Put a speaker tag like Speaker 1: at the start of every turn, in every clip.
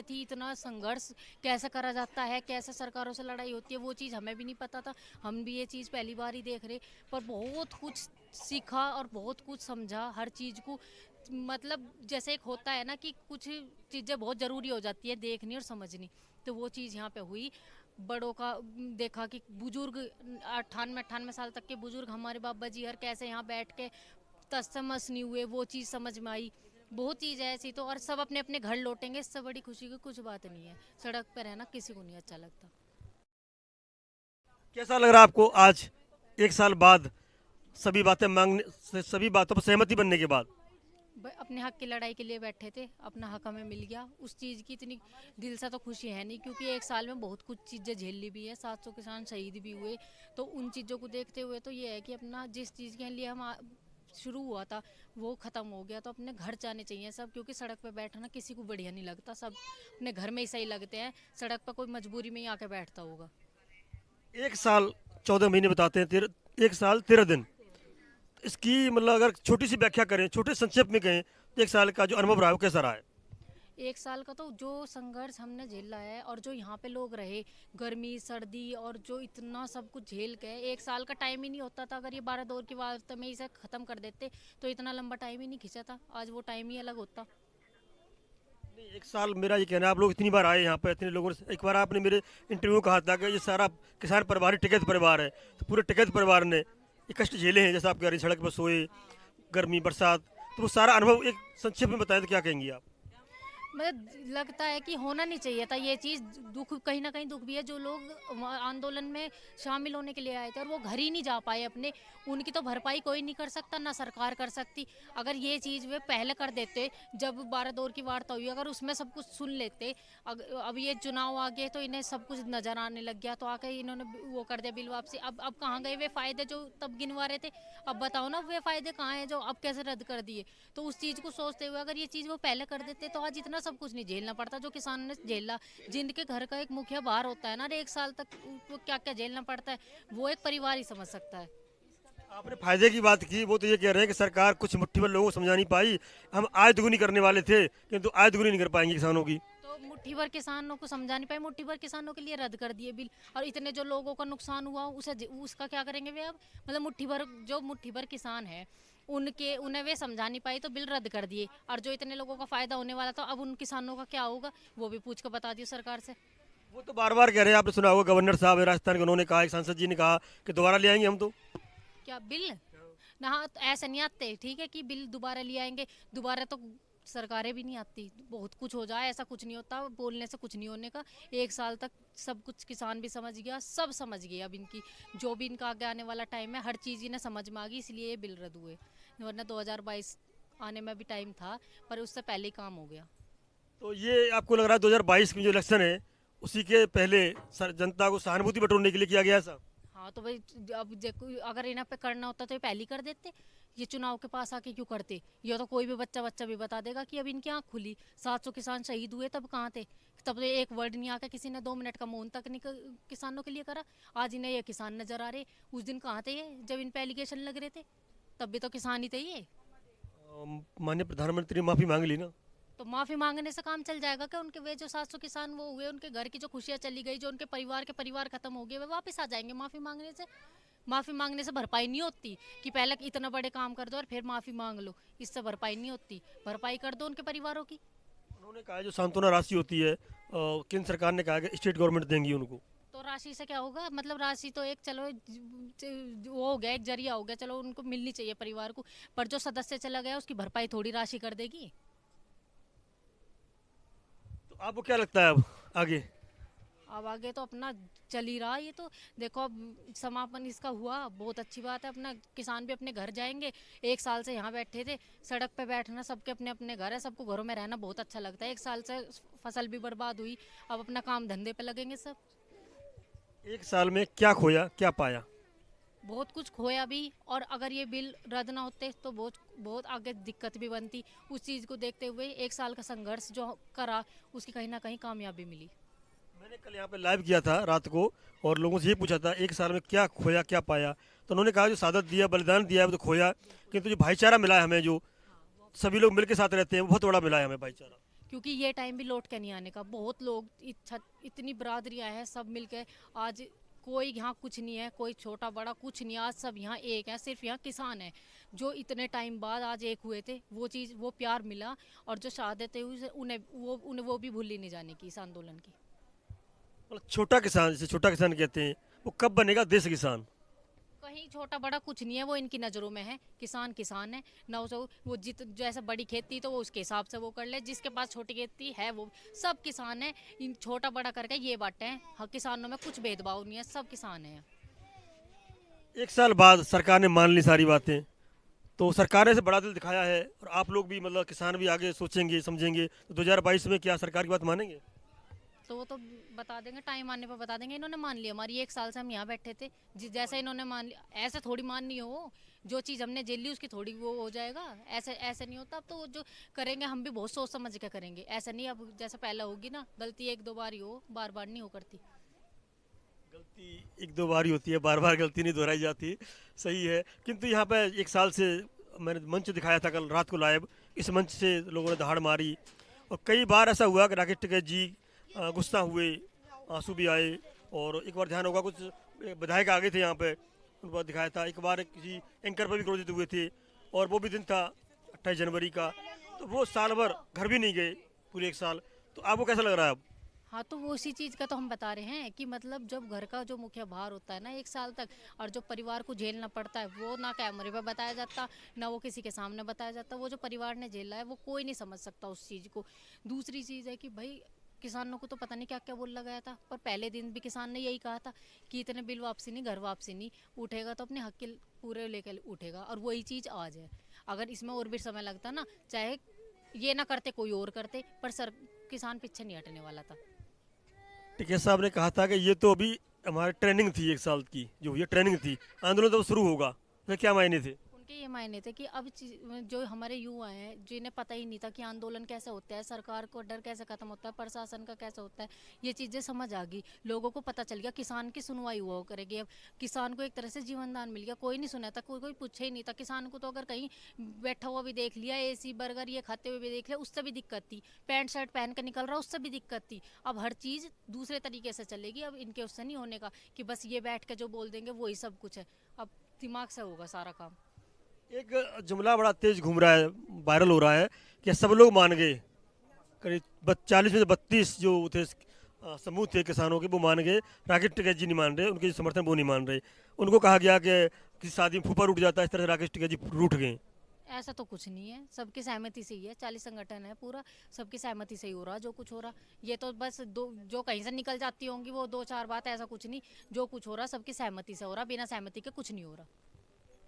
Speaker 1: थी, इतना संघर्ष कैसे करा जाता है, कैसे सरकारों से लड़ाई होती है, वो चीज़ हमें भी नहीं पता था। हम भी ये चीज़ पहली बार ही देख रहे, पर बहुत कुछ सीखा और बहुत कुछ समझा हर चीज़ को। मतलब जैसे एक होता है ना कि कुछ चीज़ें बहुत ज़रूरी हो जाती है देखनी और समझनी, तो वो चीज़ यहाँ पे हुई। बड़ों का देखा कि बुजुर्ग 98 साल तक के बुजुर्ग हमारे बाबा जी हर कैसे यहाँ बैठ के तसमस नहीं हुए, वो चीज़ समझ में आई। बहुत चीज़ है ऐसी तो, और सब अपने अपने घर लौटेंगे, इससे बड़ी खुशी की कुछ बात नहीं है। सड़क पर रहना किसी को नहीं अच्छा लगता।
Speaker 2: कैसा लग रहा है आपको आज, एक साल बाद, सभी बातें मांगने, सभी बातों पर सहमति बनने के बाद?
Speaker 1: अपने हक की लड़ाई के लिए बैठे थे, अपना हक हमें मिल गया। उस चीज़ की इतनी दिल से तो खुशी है नहीं, क्योंकि एक साल में बहुत कुछ चीज़ें झेल ली भी है, 700 किसान शहीद भी हुए। तो उन चीज़ों को देखते हुए तो ये है कि अपना जिस चीज़ के लिए हम शुरू हुआ था वो ख़त्म हो गया, तो अपने घर जाने चाहिए सब, क्योंकि सड़क पे बैठना किसी को बढ़िया नहीं लगता। सब अपने घर में ही सही लगते हैं, सड़क पर कोई मजबूरी में ही आके बैठता होगा।
Speaker 2: एक साल 14 महीने बताते हैं, एक साल 13 दिन। इसकी मतलब अगर छोटी सी व्याख्या करें, छोटे संक्षेप में कहें, तो एक साल का जो अनुभव रहा है वो कैसा रहा है?
Speaker 1: एक साल का तो जो संघर्ष हमने झेला है, और जो यहाँ पे लोग रहे, गर्मी सर्दी और जो इतना सब कुछ झेल के, एक साल का टाइम ही नहीं होता था। अगर ये 12 दौर की बात में इसे ख़त्म कर देते तो इतना लंबा टाइम ही नहीं खींचा था, आज वो टाइम ही अलग होता।
Speaker 2: नहीं, एक साल मेरा ये कहना है, आप लोग इतनी बार आए यहाँ पर, इतने लोगों ने, एक बार आपने मेरे इंटरव्यू में कहा था कि ये सारा किसान परिवार ही टिकैत परिवार है, तो पूरे टिकैत परिवार ने ये कष्ट झेले हैं, जैसे आप कह रही सड़क पर सोए, गर्मी बरसात, तो वो सारा अनुभव एक संक्षेप में बताएं तो क्या कहेंगी आप?
Speaker 1: मतलब लगता है कि होना नहीं चाहिए था ये चीज़। दुख, कहीं ना कहीं दुख भी है, जो लोग आंदोलन में शामिल होने के लिए आए थे और वो घर ही नहीं जा पाए अपने, उनकी तो भरपाई कोई नहीं कर सकता, ना सरकार कर सकती। अगर ये चीज़ वे पहले कर देते, जब 12 दौर की वार्ता हुई, अगर उसमें सब कुछ सुन लेते। अब ये चुनाव आ गए तो इन्हें सब कुछ नजर आने लग गया, तो आके इन्होंने वो कर दिया बिल वापसी। अब कहाँ गए वे फायदे जो तब गिनवा रहे थे? अब बताओ ना, वे फायदे कहाँ हैं जो अब कैसे रद्द कर दिए? तो उस चीज़ को सोचते हुए अगर ये चीज़ वो पहले कर देते तो आज इतना सब कुछ नहीं झेलना पड़ता जो किसान ने झेला। जिनके घर का एक मुखिया बाहर होता है ना, अरे एक साल तक वो क्या क्या झेलना पड़ता है, वो एक परिवार ही समझ सकता है।
Speaker 2: आपने फायदे की बात की, वो तो ये कह रहे हैं कि सरकार कुछ मुट्ठी भर लोगों को समझा नहीं पाई, हम आय दुगुनी करने वाले थे, किंतु आय दुगुनी नहीं कर पाएंगे किसानों की।
Speaker 1: तो मुट्ठी भर किसानों को समझा नहीं पाए, मुट्ठी भर किसानों के लिए रद्द कर दिए बिल, और इतने जो लोगों का नुकसान हुआ उसे उसका क्या करेंगे वे अब? मतलब मुट्ठी भर किसान है, उनके उन्हें वे समझा नहीं पाई तो बिल रद्द कर दिए, और जो इतने लोगों का फायदा होने वाला था अब उन किसानों का क्या होगा, वो भी पूछ कर बता दियो सरकार से।
Speaker 2: वो तो बार बार कह रहे हैं, आपने सुना होगा गवर्नर साहब है राजस्थान के, उन्होंने कहा, एक सांसद जी ने कहा कि दोबारा ले आएंगे हम तो।
Speaker 1: क्या बिल? ना हाँ, तो ऐसे नहीं आते, ठीक है कि बिल दोबारा ले आएंगे। दोबारा तो सरकारें भी नहीं आती, बहुत कुछ हो जाए ऐसा कुछ नहीं होता, बोलने से कुछ नहीं होने का। एक साल तक सब कुछ किसान भी समझ गया, सब समझ गए अब इनकी, जो भी इनका आगे आने वाला टाइम है हर चीज़ इन्हें समझ में आ गई, इसलिए ये बिल रद्द हुए। वरना 2022 आने में भी टाइम था, पर उससे पहले ही काम हो गया।
Speaker 2: तो ये आपको लग रहा है 2022 की जो इलेक्शन है, उसी के पहले जनता को सहानुभूति बटोरने के लिए किया गया ऐसा?
Speaker 1: हाँ तो भाई, अब देखो अगर इन्हें पे करना होता तो ये पहले ही कर देते, ये चुनाव के पास आके क्यों करते? ये तो कोई भी बच्चा बच्चा भी बता देगा कि अब इनकी आँख खुली। 700 किसान शहीद हुए तब कहाँ थे? तब तो एक वर्ड नहीं आके किसी ने 2 मिनट का मौन तक नहीं किसानों के लिए करा। आज इन्हें ये किसान नजर आ रहे, उस दिन कहाँ थे ये जब इन पे एलिगेशन लग रहे थे? तब भी तो किसान ही थे ये।
Speaker 2: माननीय प्रधानमंत्री ने माफी मांग ली ना।
Speaker 1: तो माफी मांगने से काम चल जाएगा क्या? उनके वे जो 700 किसान वो हुए, उनके घर की जो खुशियां चली गई, जो उनके परिवार खत्म हो गए, वे वापस आ जाएंगे माफी मांगने से? माफी मांगने से भरपाई नहीं होती कि पहले इतना बड़े काम कर दो और फिर माफी मांग लो, इससे भरपाई नहीं होती। भरपाई कर दो उनके परिवारों की।
Speaker 2: उन्होंने कहा है जो सांत्वना राशि होती है, केंद्र सरकार ने कहा कि स्टेट गवर्नमेंट देंगी उनको।
Speaker 1: तो राशि से क्या होगा? मतलब राशि तो एक, चलो वो हो गया, एक जरिया हो गया, चलो उनको मिलनी चाहिए परिवार को, पर जो सदस्य चला गया उसकी भरपाई थोड़ी राशि कर देगी।
Speaker 2: तो आपको क्या लगता है अब आगे?
Speaker 1: अब आगे तो अपना चल ही रहा ये तो। देखो अब समापन इसका हुआ, बहुत अच्छी बात है, अपना किसान भी अपने घर जाएंगे। एक साल से यहाँ बैठे थे, सड़क पे बैठना, सबके अपने अपने घर है, सबको घरों में रहना बहुत अच्छा लगता है। एक साल से फसल भी बर्बाद हुई, अब अपना काम धंधे पे लगेंगे सब।
Speaker 2: एक साल में क्या खोया क्या पाया?
Speaker 1: बहुत कुछ खोया भी, और अगर ये बिल रद्द ना होते तो बहुत बहुत आगे दिक्कत भी बनती। उस चीज़ को देखते हुए एक साल का संघर्ष जो करा, उसकी कहीं ना कहीं कामयाबी मिली।
Speaker 2: मैंने कल यहाँ पे लाइव किया था रात को, और लोगों से ये पूछा था एक साल में क्या खोया क्या पाया, तो उन्होंने कहा जो सादत दिया, बलिदान दिया है वो तो खोया, किंतु जो भाईचारा मिला है हमें, जो सभी लोग मिलकर साथ रहते हैं, वो बहुत बड़ा मिला है हमें भाईचारा।
Speaker 1: क्योंकि ये टाइम भी लौट के नहीं आने का। बहुत लोग इतनी बरादरियां हैं, सब मिलकर आज कोई यहाँ कुछ नहीं है, कोई छोटा बड़ा कुछ नहीं, आज सब यहाँ एक है, सिर्फ यहाँ किसान है जो इतने टाइम बाद आज एक हुए थे। वो चीज़, वो प्यार मिला, और जो शहादतें हुई उन्हें वो भी भूली नहीं जाने की इस आंदोलन की।
Speaker 2: मतलब छोटा किसान, जिसे छोटा किसान कहते हैं, वो कब बनेगा देश किसान?
Speaker 1: कहीं छोटा बड़ा कुछ नहीं है, वो इनकी नज़रों में है। किसान किसान है ना, उसे वो जित जैसे बड़ी खेती तो वो उसके हिसाब से वो कर ले, जिसके पास छोटी खेती है वो सब किसान है। इन छोटा बड़ा करके ये बांटे हैं। हाँ, किसानों में कुछ भेदभाव नहीं है, सब किसान है।
Speaker 2: एक साल बाद सरकार ने मान ली सारी बातें, तो सरकार ने से बड़ा दिल दिखाया है, और आप लोग भी मतलब किसान भी आगे सोचेंगे समझेंगे, तो 2022 में क्या सरकार की बात मानेंगे?
Speaker 1: तो वो तो बता देंगे, टाइम आने पर बता देंगे। इन्होंने मान लिया, हमारी 1 साल से हम यहाँ बैठे थे, जैसे इन्होंने मान लिया, ऐसे थोड़ी माननी हो। जो चीज़ हमने झेल ली उसकी थोड़ी वो हो जाएगा, ऐसे ऐसे नहीं होता। अब तो वो जो करेंगे हम भी बहुत सोच समझ के करेंगे, ऐसा नहीं अब जैसे पहले होगी ना, गलती 1-2 बार ही हो, बार बार नहीं हो करती।
Speaker 2: गलती एक दो बार ही होती है, बार बार गलती नहीं दोहराई जाती। सही है, किंतु यहाँ पे एक साल से मैंने मंच दिखाया था कल रात को लाइव, इस मंच से लोगों ने दहाड़ मारी, और कई बार ऐसा हुआ कि राकेश टिकैत जी गुस्सा हुए, आंसू भी आए, और एक बार ध्यान होगा कुछ विधायक आगे थे यहाँ पे, उन पर दिखाया था। एक बार किसी एंकर पर भी क्रोधित हुए थे, और वो भी दिन था 28 जनवरी का, तो वो साल भर घर भी नहीं गए, पूरे एक साल। तो आपको कैसा लग रहा है अब?
Speaker 1: हाँ, तो वो उसी चीज़ का तो हम बता रहे हैं कि मतलब जब घर का जो मुख्य भार होता है ना 1 साल तक, और जो परिवार को झेलना पड़ता है, वो ना कैमरे पे बताया जाता, ना वो किसी के सामने बताया जाता। वो जो परिवार ने झेला है वो कोई नहीं समझ सकता उस चीज़ को। दूसरी चीज़ है कि भाई किसानों को तो पता नहीं क्या क्या बोल लगाया था, पर पहले दिन भी किसान ने यही कहा था कि इतने बिल वापसी नहीं, घर वापसी नहीं, उठेगा तो अपने हक के पूरे लेकर उठेगा। और वही चीज़ आज है। अगर इसमें और भी समय लगता ना, चाहे ये ना करते कोई और करते, पर सर किसान पीछे नहीं हटने वाला था।
Speaker 2: टिकैत साहब ने कहा था कि ये तो अभी हमारी ट्रेनिंग थी, एक साल की जो ये ट्रेनिंग थी, आंदोलन तो शुरू होगा। तो क्या मायने थे?
Speaker 1: उनके ये मायने थे कि अब जो हमारे युवा हैं जिन्हें पता ही नहीं था कि आंदोलन कैसे होता है, सरकार को डर कैसे खत्म होता है, प्रशासन का कैसे होता है, ये चीज़ें समझ आ गई। लोगों को पता चल गया किसान की सुनवाई हुआ करेगी। अब किसान को एक तरह से जीवन दान मिल गया, कोई नहीं सुना था, कोई कोई पूछे ही नहीं था। किसान को तो अगर कहीं बैठा हुआ भी देख लिया, एसी बर्गर ये खाते हुए भी देख लिया, उससे भी दिक्कत थी। पैंट शर्ट पहन कर निकल रहा, उससे भी दिक्कत थी। अब हर चीज़ दूसरे तरीके से चलेगी। अब इनके उससे नहीं होने का कि बस ये बैठ के जो बोल देंगे वही सब कुछ है। अब दिमाग से होगा सारा काम।
Speaker 2: एक जुमला बड़ा तेज घूम रहा है, वायरल हो रहा है कि सब लोग मान गए। करीब 40 में से 32 जो थे समूह थे किसानों के, वो मान गए। राकेश टिकैत जी नहीं मान रहे, उनके जो समर्थन वो नहीं मान रहे। उनको कहा गया कि किसी शादी में फूफा रूठ जाता है, इस तरह से राकेश टिकैत जी रूठ गए।
Speaker 1: ऐसा तो कुछ नहीं है, सबकी सहमति से ही है। 40 संगठन है पूरा, सबकी सहमति से ही हो रहा जो कुछ हो रहा। ये तो बस दो जो कहीं से निकल जाती होंगी वो 2-4 बात, ऐसा कुछ नहीं। जो कुछ हो रहा सबकी सहमति से हो रहा, बिना सहमति के कुछ नहीं हो रहा।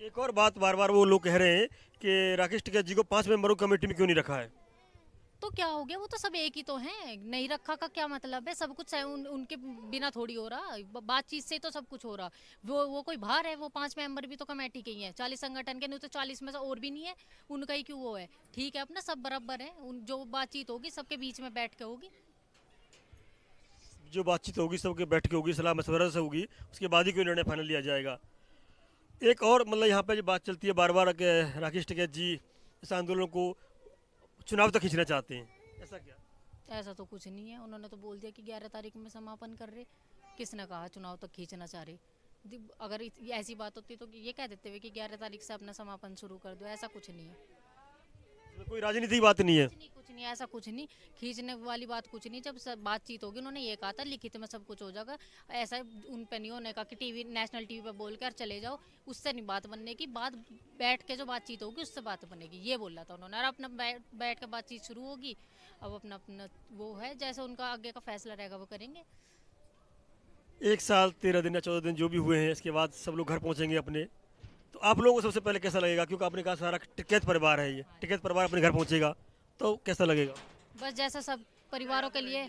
Speaker 2: एक और बात बार बार वो लोग कह रहे हैं कि राकेश टिकैत जी को 5 मेंबरों की कमेटी में क्यों नहीं रखा है?
Speaker 1: तो क्या हो गया, वो तो सब एक ही तो हैं। नहीं रखा का क्या मतलब है? सब कुछ उनके बिना थोड़ी हो रहा। बातचीत से तो सब कुछ हो रहा। वो कोई बाहर है? वो 5 मेंबर भी तो कमेटी के ही हैं। 40 संगठन के, नहीं तो 40 में से और भी नहीं है, उनका ही क्यों वो है? ठीक है, अपना सब बराबर है। जो बातचीत होगी सबके बीच में बैठ के होगी।
Speaker 2: जो बातचीत होगी सबके बैठ के होगी, सलाह मशवरा से होगी, उसके बाद ही कोई निर्णय फाइनल लिया जाएगा। एक और मतलब यहाँ पे जो बात चलती है बार बार कि राकेश टिकैत जी इस आंदोलन को चुनाव तक खींचना चाहते हैं, ऐसा क्या?
Speaker 1: ऐसा तो कुछ नहीं है। उन्होंने तो बोल दिया कि 11 तारीख में समापन कर रहे। किसने कहा चुनाव तक खींचना चाह रहे? अगर ऐसी बात होती तो ये कह देते हुए कि 11 तारीख से अपना समापन शुरू कर दो। ऐसा कुछ नहीं है।
Speaker 2: इसमें कोई राजनीतिक बात नहीं है।
Speaker 1: कुछ नहीं, ऐसा कुछ नहीं। खींचने वाली बात कुछ नहीं। जब सब बातचीत होगी, उन्होंने ये कहा था लिखित में सब कुछ हो जाएगा। ऐसा उन पे नहीं होने का कि टीवी, नेशनल टीवी पे बोल कर चले जाओ, उससे नहीं बात बनने की। बात बैठ के जो बातचीत होगी उससे बात बनेगी, ये बोला था उन्होंने। और अपना बैठ के बातचीत शुरू होगी। अब अपना अपना वो है, जैसे उनका आगे का फैसला रहेगा वो करेंगे।
Speaker 2: 1 साल 13 दिन या 14 दिन जो भी हुए हैं, इसके बाद सब लोग घर पहुंचेंगे अपने। तो आप लोगों को सबसे पहले कैसा लगेगा, क्योंकि आपने कहा सारा टिकैत परिवार है, ये टिकैत परिवार अपने घर पहुंचेगा, तो कैसा लगेगा?
Speaker 1: बस जैसा सब परिवारों के लिए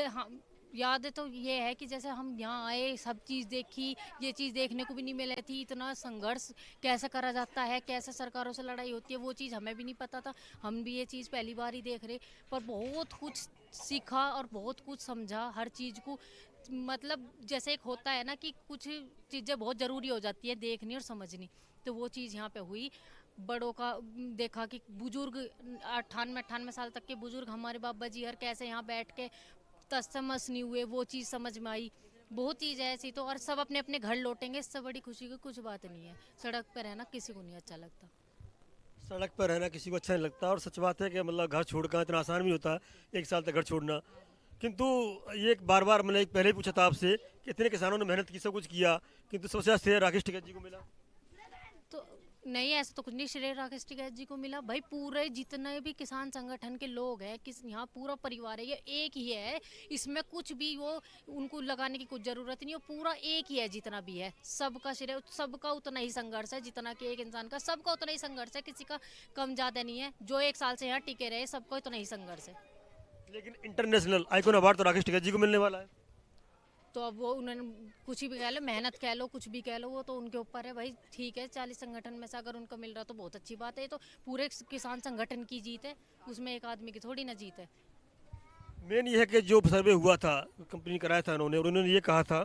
Speaker 1: हाँ, यादें तो ये है कि जैसे हम यहाँ आए, सब चीज़ देखी, ये चीज़ देखने को भी नहीं मिली थी। इतना संघर्ष कैसे करा जाता है, कैसे सरकारों से लड़ाई होती है, वो चीज़ हमें भी नहीं पता था। हम भी ये चीज़ पहली बार ही देख रहे, पर बहुत कुछ सीखा और बहुत कुछ समझा हर चीज़ को। मतलब जैसे एक होता है ना कि कुछ चीज़ें बहुत ज़रूरी हो जाती है देखनी और समझनी, तो वो चीज़ यहाँ पे हुई। बड़ों का देखा कि बुजुर्ग 98-98 साल तक के बुजुर्ग हमारे बाबा जी हर कैसे यहाँ बैठ के तसमस नहीं हुए, वो चीज़ समझ में आई। बहुत चीज़ है ऐसी तो, और सब अपने अपने घर लौटेंगे, इससे बड़ी खुशी की कुछ बात नहीं है। सड़क पर रहना किसी को नहीं अच्छा लगता।
Speaker 2: सड़क पर रहना किसी को अच्छा नहीं लगता, और सच बात है कि मतलब घर छोड़कर इतना आसान भी होता है 1 साल तक घर छोड़ना। किंतु ये एक बार बार मैंने एक पहले ही पूछा था आपसे कि इतने किसानों ने मेहनत की, सब कुछ किया, किंतु सबसे ज़्यादा श्रेय राकेश टिकैत जी को मिला।
Speaker 1: तो नहीं, ऐसा तो कुछ नहीं श्रेय राकेश टिकैत जी को मिला भाई। पूरे जितने भी किसान संगठन के लोग हैं, किस यहाँ पूरा परिवार है, ये एक ही है। इसमें कुछ भी वो उनको लगाने की कुछ जरूरत नहीं है, पूरा एक ही है। जितना भी है सबका श्रेय, सबका उतना ही संघर्ष है जितना कि एक इंसान का, सबका उतना ही संघर्ष है, किसी का कम ज्यादा नहीं है। जो 1 साल से यहाँ टिके रहे, सबका उतना ही संघर्ष है।
Speaker 2: लेकिन इंटरनेशनल आइकॉन अवार्ड तो राकेश टिकैत जी को मिलने वाला है।
Speaker 1: तो अब वो उन्होंने कुछ भी कह लो, मेहनत कह लो, कुछ भी कह लो, वो तो उनके ऊपर है भाई। ठीक है, 40 संगठन में से अगर उनको मिल रहा तो बहुत अच्छी बात है। ये तो पूरे किसान संगठन की जीत है, उसमें एक आदमी की थोड़ी ना जीत है।
Speaker 2: मेन ये है कि जो सर्वे हुआ था, कंपनी कराया था उन्होंने, और उन्होंने ये कहा था